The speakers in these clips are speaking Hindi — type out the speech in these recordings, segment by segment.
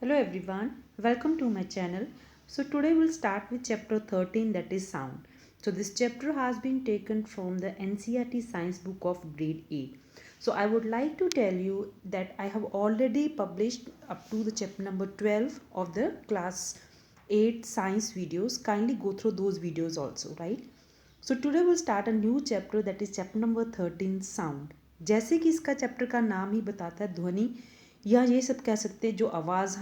Hello everyone, welcome to my channel. So today we'll start with chapter 13, that is sound. So this chapter has been taken from the NCERT science book of grade 8. So I would like to tell you that I have already published up to the chapter number 12 of the class 8 science videos. Kindly go through those videos also, right? So today we'll start a new chapter, that is chapter number 13, sound. जैसे कि इसका चैप्टर का नाम ही बताता है, ध्वनि, या ये सब कह सकते हैं जो आवाज़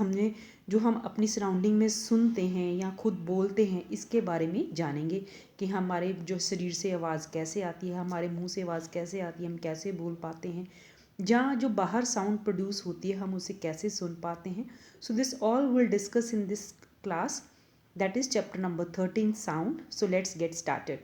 जो हम अपनी सराउंडिंग में सुनते हैं या खुद बोलते हैं, इसके बारे में जानेंगे कि हमारे जो शरीर से आवाज़ कैसे आती है, हमारे मुंह से आवाज़ कैसे आती है, हम कैसे बोल पाते हैं, जहाँ जो बाहर साउंड प्रोड्यूस होती है हम उसे कैसे सुन पाते हैं. So this all will discuss in this class, that is chapter number 13, sound. So let's get started.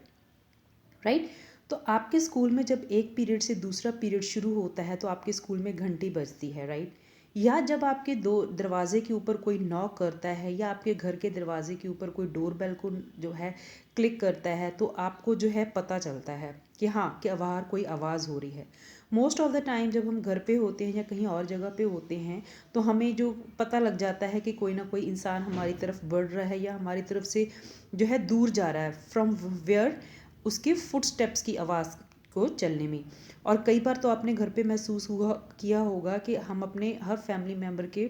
Right. तो आपके स्कूल में जब एक पीरियड से दूसरा पीरियड शुरू होता है तो आपके स्कूल में घंटी बजती है, राइट. या जब आपके दो दरवाजे के ऊपर कोई नॉक करता है या आपके घर के दरवाजे के ऊपर कोई डोर बेल को जो है क्लिक करता है तो आपको जो है पता चलता है कि हाँ कि बाहर कोई आवाज़ हो रही है. मोस्ट ऑफ द टाइम जब हम घर पे होते हैं या कहीं और जगह पे होते हैं तो हमें जो पता लग जाता है कि कोई ना कोई इंसान हमारी तरफ बढ़ रहा है या हमारी तरफ से जो है दूर जा रहा है, फ्रॉम वेयर उसके फुट स्टेप्स की आवाज़ को चलने में. और कई बार तो आपने घर पे महसूस हुआ किया होगा कि हम अपने हर फैमिली मेम्बर के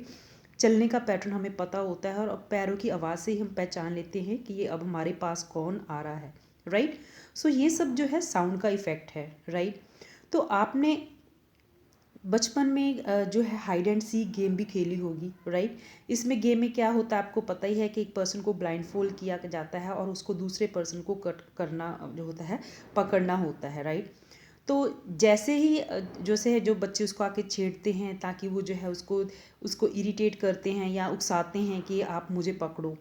चलने का पैटर्न हमें पता होता है और पैरों की आवाज़ से ही हम पहचान लेते हैं कि ये अब हमारे पास कौन आ रहा है, राइट. सो ये सब जो है साउंड का इफ़ेक्ट है, राइट. तो आपने बचपन में जो है हाइड एंड सीक गेम भी खेली होगी, राइट. इसमें गेम में क्या होता है आपको पता ही है कि एक पर्सन को ब्लाइंड फोल्ड किया जाता है और उसको दूसरे पर्सन को कट करना जो होता है, पकड़ना होता है, राइट. तो जैसे ही जैसे है जो बच्चे उसको आके छेड़ते हैं ताकि वो जो है उसको उसको इरिटेट करते हैं या उकसाते हैं कि आप मुझे पकड़ो.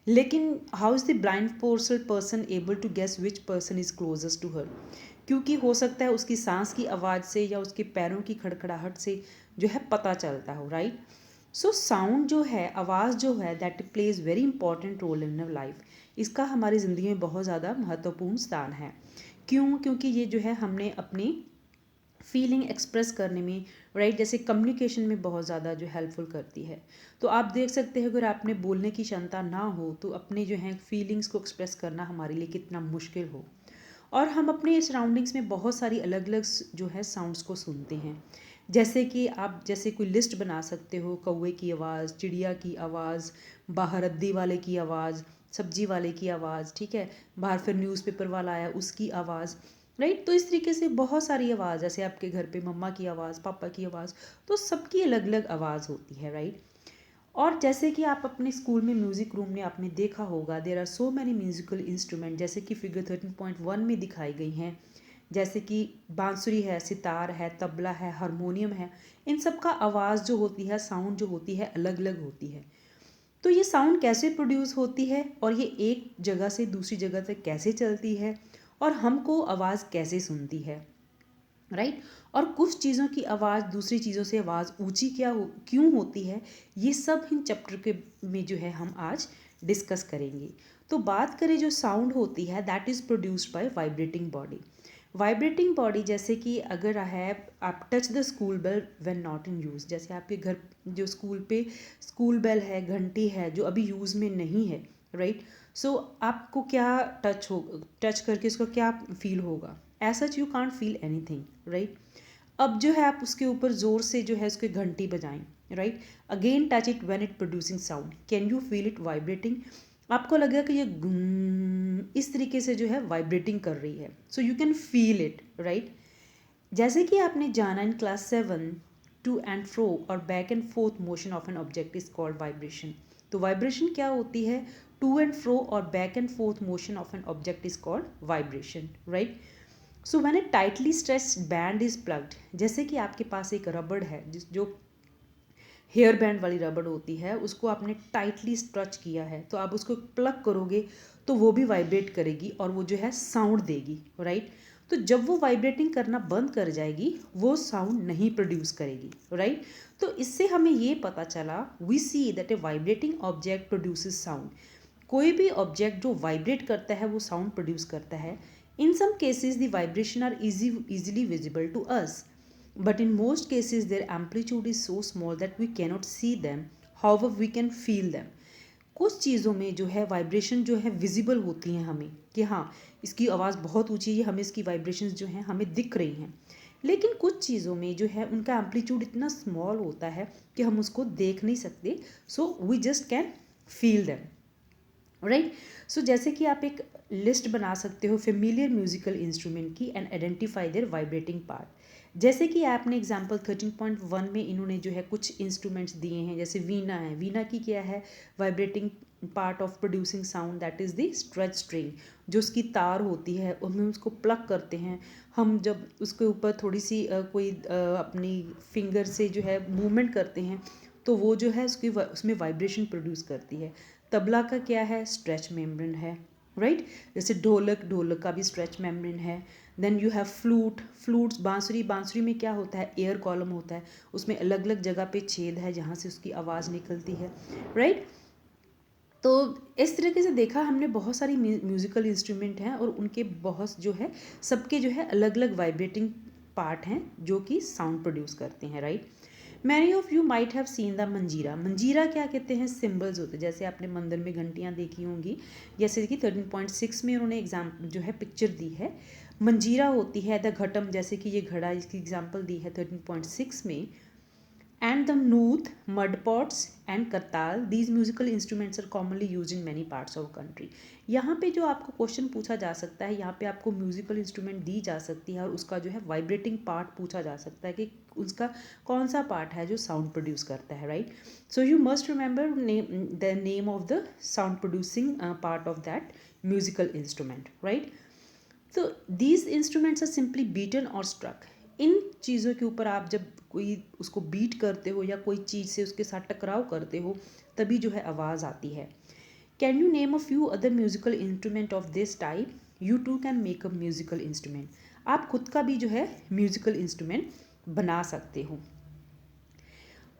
लेकिन how is the blind person able to guess which person is closest to her. क्योंकि हो सकता है उसकी सांस की आवाज़ से या उसके पैरों की खड़खड़ाहट से जो है पता चलता हो, राइट. सो साउंड जो है, आवाज़ जो है, that plays very important role in our life. इसका हमारी ज़िंदगी में बहुत ज़्यादा महत्वपूर्ण स्थान है. क्यों? क्योंकि ये जो है हमने अपनी फीलिंग एक्सप्रेस करने में, राइट, जैसे कम्युनिकेशन में बहुत ज़्यादा जो हेल्पफुल करती है. तो आप देख सकते हैं अगर आपने बोलने की क्षमता ना हो तो अपने जो है फीलिंग्स को एक्सप्रेस करना हमारे लिए कितना मुश्किल हो. और हम अपने सराउंडिंग्स में बहुत सारी अलग अलग जो है साउंड्स को सुनते हैं. जैसे कि आप जैसे कोई लिस्ट बना सकते हो, कौवे की आवाज़, चिड़िया की आवाज़, बाहर रद्दी वाले की आवाज़, सब्जी वाले की आवाज़, ठीक है, बाहर फिर न्यूज़पेपर वाला आया उसकी आवाज़, राइट. तो इस तरीके से बहुत सारी आवाज़, जैसे आपके घर पे मम्मा की आवाज़, पापा की आवाज़, तो सबकी अलग अलग आवाज़ होती है, राइट. और जैसे कि आप अपने स्कूल में म्यूज़िक रूम में आपने देखा होगा, there are so many musical instrument जैसे कि फिगर 13.1 में दिखाई गई हैं. जैसे कि बांसुरी है, सितार है, तबला है, हारमोनियम है. इन सब का आवाज़ जो होती है, साउंड जो होती है, अलग अलग होती है. तो ये साउंड कैसे प्रोड्यूस होती है और ये एक जगह से दूसरी जगह तक कैसे चलती है और हमको आवाज़ कैसे सुनती है, राइट. और कुछ चीज़ों की आवाज़ दूसरी चीज़ों से आवाज़ ऊंची क्यों होती है, ये सब इन चैप्टर के में जो है हम आज डिस्कस करेंगे. तो बात करें जो साउंड होती है, that is produced by vibrating body. Vibrating body, जैसे कि अगर है आप touch the school bell when not in use, जैसे आपके घर जो स्कूल पे स्कूल बेल है, घंटी है जो अभी यूज़ में नहीं है, राइट. सो आपको क्या टच करके उसको क्या फील होगा? As such you can't feel anything, right. अब जो है आप उसके ऊपर ज़ोर से जो है उसके घंटी बजाएं, right. Again touch it when it producing sound, can you feel it vibrating? आपको लगेगा कि ये इस तरीके से जो है वाइब्रेटिंग कर रही है. So you can feel it, right. जैसे कि आपने जाना in class 7, to and fro और back and forth motion of an object is called vibration. तो वाइब्रेशन क्या होती है? टू एंड फ्रो और back and forth motion of an object is called vibration, right. So when a tightly stretched band is plucked, जैसे कि आपके पास एक रबड़ है जो हेयर बैंड वाली रबड़ होती है, उसको आपने टाइटली स्ट्रच किया है, तो आप उसको प्लग करोगे तो वो भी वाइब्रेट करेगी और वो जो है साउंड देगी, राइट. तो जब वो वाइब्रेटिंग करना बंद कर जाएगी वो साउंड नहीं प्रोड्यूस करेगी, राइट. तो इससे हमें ये पता चला, we see that a vibrating object produces sound. कोई भी ऑब्जेक्ट जो वाइब्रेट करता है वो साउंड प्रोड्यूस करता है. In some cases the vibration are easily visible to us, but in most cases their amplitude is so small that we cannot see them. However we can feel them. कुछ चीज़ों में जो है वाइब्रेशन जो है विजिबल होती हैं हमें, कि हाँ इसकी आवाज़ बहुत ऊंची है, हमें इसकी वाइब्रेशंस जो हैं हमें दिख रही हैं। लेकिन कुछ चीज़ों में जो है उनका एम्पलीट्यूड इतना स्मॉल होता है कि हम उसको देख नहीं सकते, so we just can feel them, right. So जैसे कि आप एक लिस्ट बना सकते हो फेमिलियर म्यूजिकल इंस्ट्रूमेंट की and identify their vibrating part. जैसे कि आपने एग्जांपल 13.1 में इन्होंने जो है कुछ इंस्ट्रूमेंट्स दिए हैं, जैसे वीणा है, वीणा की क्या है vibrating part of producing sound, that is the stretch string. जो उसकी तार होती है हम उसको प्लग करते हैं, हम जब उसके ऊपर थोड़ी सी अपनी फिंगर से जो है मूवमेंट करते हैं तो वो जो है उसमें वाइब्रेशन प्रोड्यूस करती है। तबला का क्या है, स्ट्रेच मेम्ब्रेन है, राइट। जैसे ढोलक का भी स्ट्रेच मेम्ब्रेन है। देन यू हैव फ्लूट्स, बांसुरी में क्या होता है, एयर कॉलम होता है, उसमें अलग अलग जगह पे छेद है जहाँ से उसकी आवाज़ निकलती है, राइट। तो इस तरीके से देखा हमने बहुत सारी म्यूज़िकल इंस्ट्रूमेंट हैं और उनके बहुत जो है सबके जो है अलग अलग वाइब्रेटिंग पार्ट हैं जो कि साउंड प्रोड्यूस करते हैं, right. Many of you might have seen the मंजीरा। मंजीरा क्या कहते हैं, सिम्बल्स होते हैं, जैसे आपने मंदिर में घंटियाँ देखी होंगी, जैसे कि 13.6 में उन्होंने एग्जाम जो है पिक्चर दी है। मंजीरा होती है द घटम, जैसे कि ये घड़ा, इसकी एग्जाम्पल दी है 13.6 में। And the nooth, mud pots and करताल, these musical instruments are commonly used in many parts of country। यहाँ पे जो आपको क्वेश्चन पूछा जा सकता है, यहाँ पे आपको म्यूजिकल इंस्ट्रूमेंट दी जा सकती है और उसका जो है वाइब्रेटिंग पार्ट पूछा जा सकता है कि उसका कौन सा पार्ट है जो साउंड प्रोड्यूस करता है, right. So you must remember the name of the sound producing part of that musical instrument, right. तो these instruments are simply beaten और स्ट्रक। इन चीज़ों के ऊपर आप जब कोई उसको बीट करते हो या कोई चीज़ से उसके साथ टकराव करते हो तभी जो है आवाज़ आती है। Can you name a few other musical instrument of this type, you too can make a musical instrument. आप खुद का भी जो है म्यूजिकल इंस्ट्रूमेंट बना सकते हो।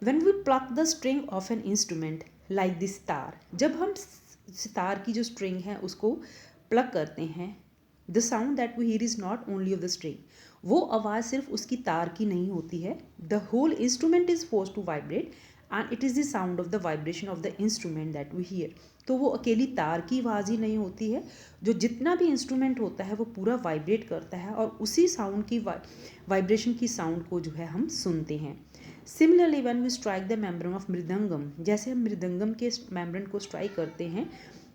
When we pluck the string of an instrument like the sitar, जब हम सितार की जो स्ट्रिंग है उसको प्लग करते हैं, the sound that we hear is not only of the string, वो आवाज़ सिर्फ उसकी तार की नहीं होती है, the whole instrument is force to vibrate and it is the sound of the vibration of the instrument that we hear. तो वो अकेली तार की आवाज़ ही नहीं होती है, जो जितना भी इंस्ट्रूमेंट होता है वो पूरा वाइब्रेट करता है और उसी साउंड की वाइब्रेशन की साउंड को जो है हम सुनते हैं। Similarly when we strike the membrane of mridangam, जैसे हम मृदंगम के मेम्ब्रेन को स्ट्राइक करते हैं,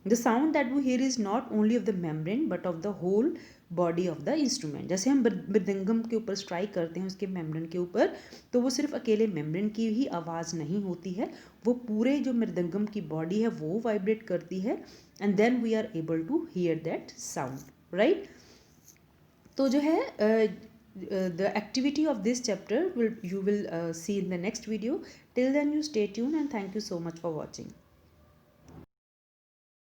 the sound that we hear is not only of the membrane but of the whole body of the instrument. जैसे हम मृदंगम के ऊपर स्ट्राइक करते हैं उसके मेम्ब्रेन के ऊपर, तो वो सिर्फ अकेले मेम्ब्रेन की ही आवाज़ नहीं होती है, वो पूरे जो मृदंगम की बॉडी है वो वाइब्रेट करती है and then we are able to hear that sound, right. तो जो है the activity of this chapter you will see in the next video. Till then you stay tuned and thank you so much for watching.